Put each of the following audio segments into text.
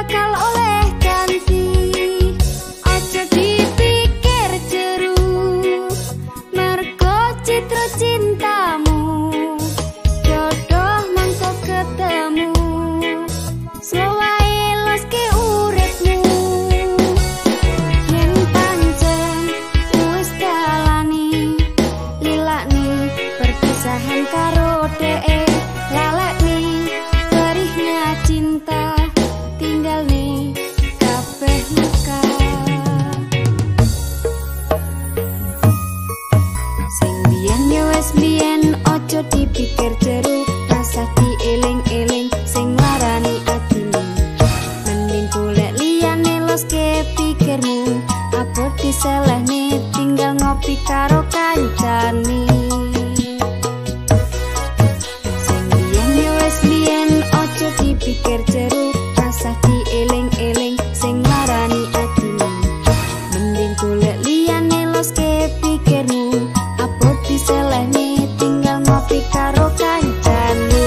bakal oleh ganti. Aja dipikir jeru, mergo citra cintamu. Jodoh mangko ketemu, slow wae leske uripmu. Yen pancen wis dalani, lilakni perpisahan karo dhek. Lalekni perihnya cinta, tinggal nih kabeh luka. Sing biyen ya wis biyen, ojo dipikir jeru, rasa dieling-eling sing larani atimu. Mending golek liyane loske pikirmu, apa diselehne tinggal ngopi karo kancane. Dipikir jeru, rasa dieling-eling sing larani atimu. Mending golek liyane loske pikirmu, apa diselehne tinggal ngopi karo kancane.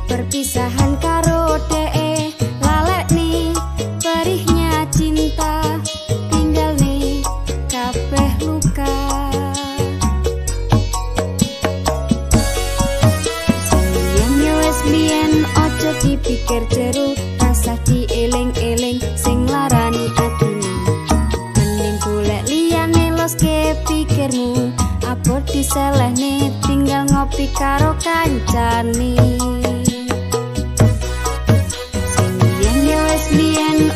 Perpisahan karo dhek, lalekni perihnya cinta, tinggal nih kabeh luka. Sing biyen ya wis biyen, ojo dipikir jeru, rasa dieling-eling sing larani atimu. Mending golek liyane loske pikirmu, apa diselehne tinggal ngopi karo kancane.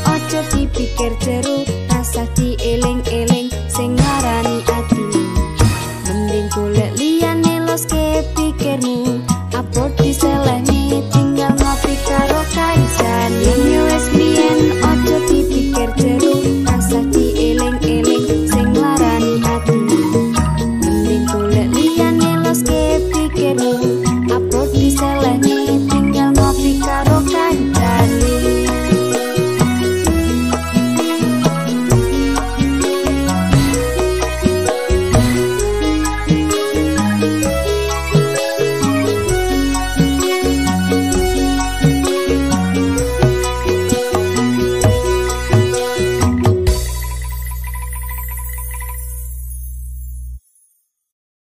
Ojo dipikir jeru, rasa dieling